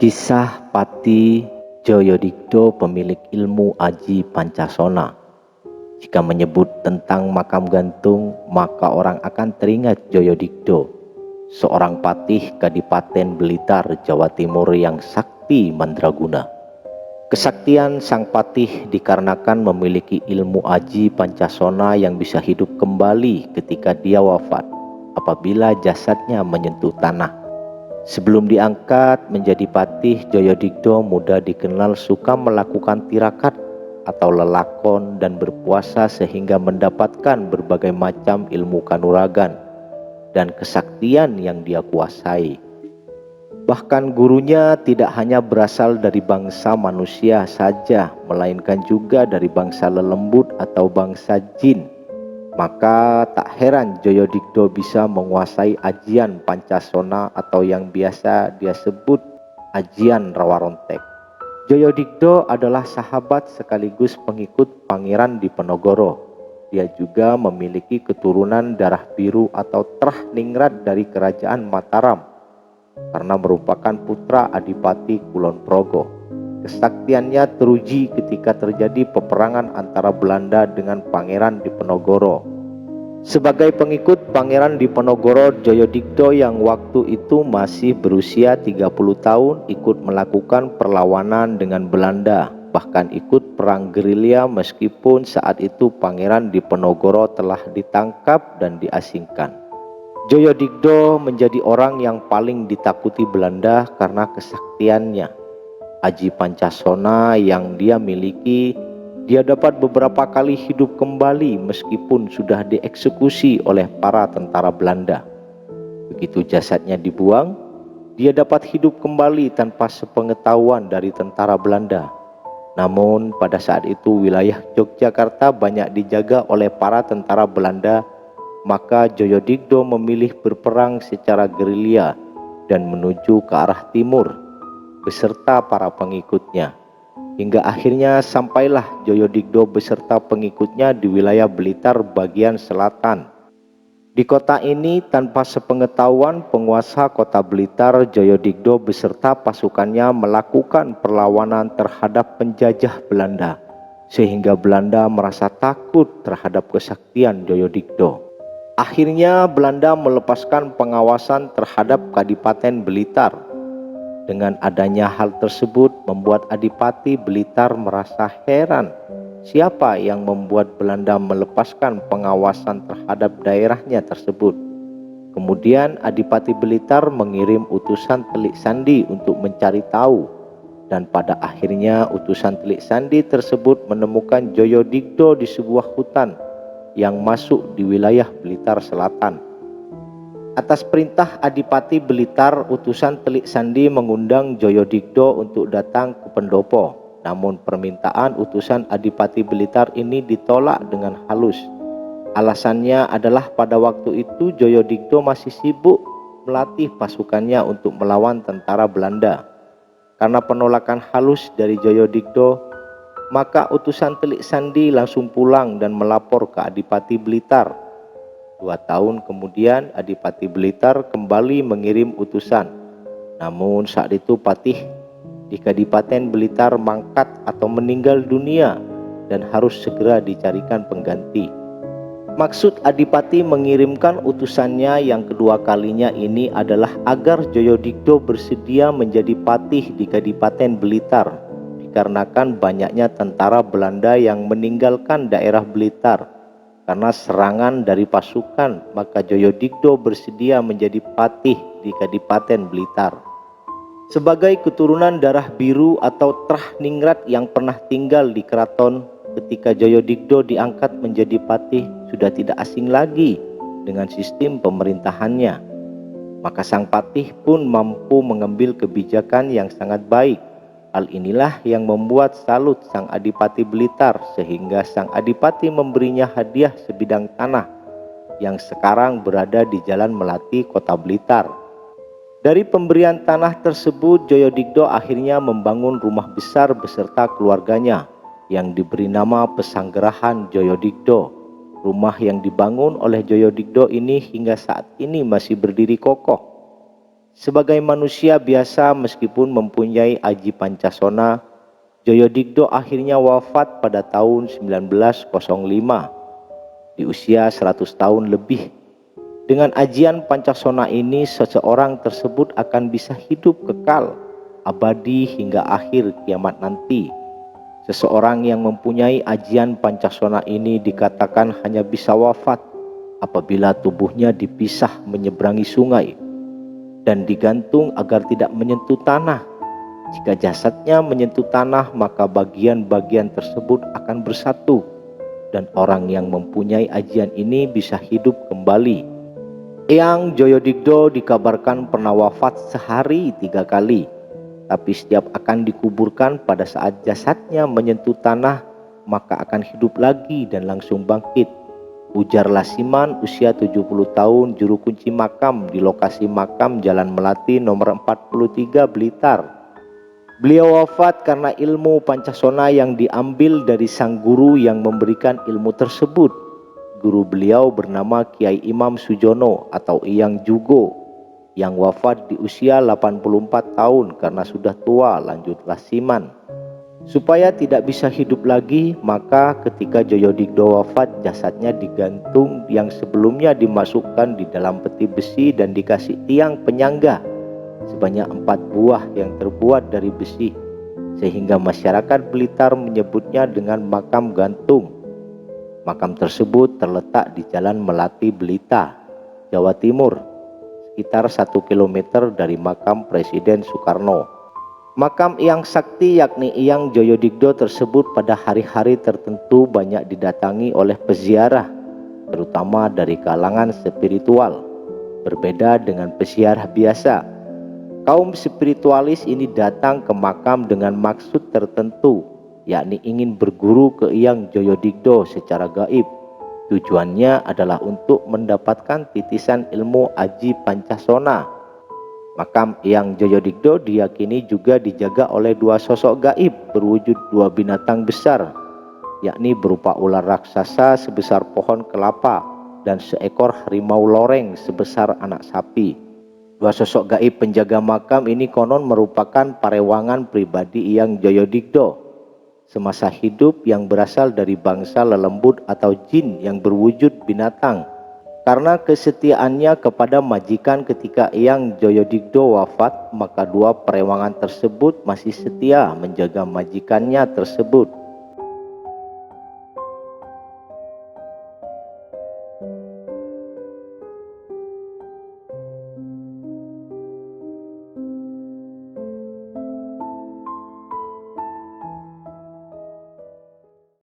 Kisah Pati Joyodigdo, pemilik ilmu Aji Pancasona. Jika menyebut tentang makam gantung, maka orang akan teringat Joyodigdo, seorang patih Kadipaten Blitar, Jawa Timur yang sakti mandraguna. Kesaktian sang patih dikarenakan memiliki ilmu Aji Pancasona yang bisa hidup kembali ketika dia wafat apabila jasadnya menyentuh tanah. Sebelum diangkat menjadi patih, Joyodigdo muda dikenal suka melakukan tirakat atau lelakon dan berpuasa sehingga mendapatkan berbagai macam ilmu kanuragan dan kesaktian yang dia kuasai. Bahkan gurunya tidak hanya berasal dari bangsa manusia saja, melainkan juga dari bangsa lelembut atau bangsa jin. Maka tak heran Joyodigdo bisa menguasai ajian Pancasona atau yang biasa dia sebut ajian Rawarontek. Joyodigdo adalah sahabat sekaligus pengikut Pangeran Diponegoro. Dia juga memiliki keturunan darah biru atau Trah Ningrat dari kerajaan Mataram karena merupakan putra Adipati Kulon Progo. Kesaktiannya teruji ketika terjadi peperangan antara Belanda dengan Pangeran Diponegoro. Sebagai pengikut Pangeran Diponegoro, Joyodigdo yang waktu itu masih berusia 30 tahun ikut melakukan perlawanan dengan Belanda, bahkan ikut perang gerilya meskipun saat itu Pangeran Diponegoro telah ditangkap dan diasingkan. Joyodigdo menjadi orang yang paling ditakuti Belanda karena kesaktiannya. Aji Pancasona yang dia miliki, dia dapat beberapa kali hidup kembali meskipun sudah dieksekusi oleh para tentara Belanda. Begitu jasadnya dibuang, dia dapat hidup kembali tanpa sepengetahuan dari tentara Belanda. Namun pada saat itu wilayah Yogyakarta banyak dijaga oleh para tentara Belanda, maka Joyodigdo memilih berperang secara gerilya dan menuju ke arah timur beserta para pengikutnya. Hingga akhirnya sampailah Joyodigdo beserta pengikutnya di wilayah Blitar bagian selatan. Di kota ini tanpa sepengetahuan penguasa kota Blitar, Joyodigdo beserta pasukannya melakukan perlawanan terhadap penjajah Belanda, sehingga Belanda merasa takut terhadap kesaktian Joyodigdo. Akhirnya Belanda melepaskan pengawasan terhadap Kadipaten Blitar. Dengan adanya hal tersebut membuat Adipati Blitar merasa heran, siapa yang membuat Belanda melepaskan pengawasan terhadap daerahnya tersebut. Kemudian Adipati Blitar mengirim utusan Telik Sandi untuk mencari tahu, dan pada akhirnya utusan Telik Sandi tersebut menemukan Joyodigdo di sebuah hutan yang masuk di wilayah Blitar Selatan. Atas perintah Adipati Blitar, utusan Telik Sandi mengundang Joyodigdo untuk datang ke pendopo. Namun permintaan utusan Adipati Blitar ini ditolak dengan halus. Alasannya adalah pada waktu itu Joyodigdo masih sibuk melatih pasukannya untuk melawan tentara Belanda. Karena penolakan halus dari Joyodigdo, maka utusan Telik Sandi langsung pulang dan melapor ke Adipati Blitar. 2 tahun kemudian Adipati Blitar kembali mengirim utusan. Namun saat itu patih di Kadipaten Blitar mangkat atau meninggal dunia dan harus segera dicarikan pengganti. Maksud Adipati mengirimkan utusannya yang kedua kalinya ini adalah agar Joyodigdo bersedia menjadi patih di Kadipaten Blitar, dikarenakan banyaknya tentara Belanda yang meninggalkan daerah Blitar karena serangan dari pasukan. Maka Joyodigdo bersedia menjadi patih di Kadipaten Blitar. Sebagai keturunan darah biru atau Trah Ningrat yang pernah tinggal di keraton, ketika Joyodigdo diangkat menjadi patih sudah tidak asing lagi dengan sistem pemerintahannya. Maka sang patih pun mampu mengambil kebijakan yang sangat baik. Hal inilah yang membuat salut sang Adipati Blitar, sehingga sang Adipati memberinya hadiah sebidang tanah yang sekarang berada di Jalan Melati, Kota Blitar. Dari pemberian tanah tersebut, Joyodigdo akhirnya membangun rumah besar beserta keluarganya yang diberi nama Pesanggerahan Joyodigdo. Rumah yang dibangun oleh Joyodigdo ini hingga saat ini masih berdiri kokoh. Sebagai manusia biasa meskipun mempunyai aji Pancasona, Joyodigdo akhirnya wafat pada tahun 1905 di usia 100 tahun lebih. Dengan ajian Pancasona ini, seseorang tersebut akan bisa hidup kekal, abadi hingga akhir kiamat nanti. Seseorang yang mempunyai ajian Pancasona ini dikatakan hanya bisa wafat apabila tubuhnya dipisah menyeberangi sungai dan digantung agar tidak menyentuh tanah. Jika jasadnya menyentuh tanah, maka bagian-bagian tersebut akan bersatu dan orang yang mempunyai ajian ini bisa hidup kembali. Eyang Joyodigdo dikabarkan pernah wafat sehari 3 kali, tapi setiap akan dikuburkan pada saat jasadnya menyentuh tanah, maka akan hidup lagi dan langsung bangkit. Ujar Lasiman, usia 70 tahun, juru kunci makam di lokasi makam Jalan Melati nomor 43 Blitar. Beliau wafat karena ilmu Pancasona yang diambil dari sang guru yang memberikan ilmu tersebut. Guru beliau bernama Kiai Imam Sujono atau Eyang Jugo, yang wafat di usia 84 tahun karena sudah tua, lanjut Lasiman. Supaya tidak bisa hidup lagi, maka ketika Joyodigdo wafat, jasadnya digantung yang sebelumnya dimasukkan di dalam peti besi dan dikasih tiang penyangga sebanyak 4 buah yang terbuat dari besi, sehingga masyarakat Blitar menyebutnya dengan makam gantung. Makam tersebut terletak di Jalan Melati Blitar, Jawa Timur, sekitar 1 km dari makam Presiden Soekarno. Makam Eyang Sakti yakni Eyang Joyodigdo tersebut pada hari-hari tertentu banyak didatangi oleh peziarah, terutama dari kalangan spiritual. Berbeda dengan peziarah biasa, kaum spiritualis ini datang ke makam dengan maksud tertentu, yakni ingin berguru ke Eyang Joyodigdo secara gaib. Tujuannya adalah untuk mendapatkan titisan ilmu aji Pancasona. Makam Eyang Joyodigdo diyakini juga dijaga oleh 2 sosok gaib berwujud 2 binatang besar, yakni berupa ular raksasa sebesar pohon kelapa dan seekor harimau loreng sebesar anak sapi. 2 sosok gaib penjaga makam ini konon merupakan parewangan pribadi Eyang Joyodigdo semasa hidup yang berasal dari bangsa lelembut atau jin yang berwujud binatang. Karena kesetiaannya kepada majikan ketika Eyang Joyodigdo wafat, maka 2 parewangan tersebut masih setia menjaga majikannya tersebut.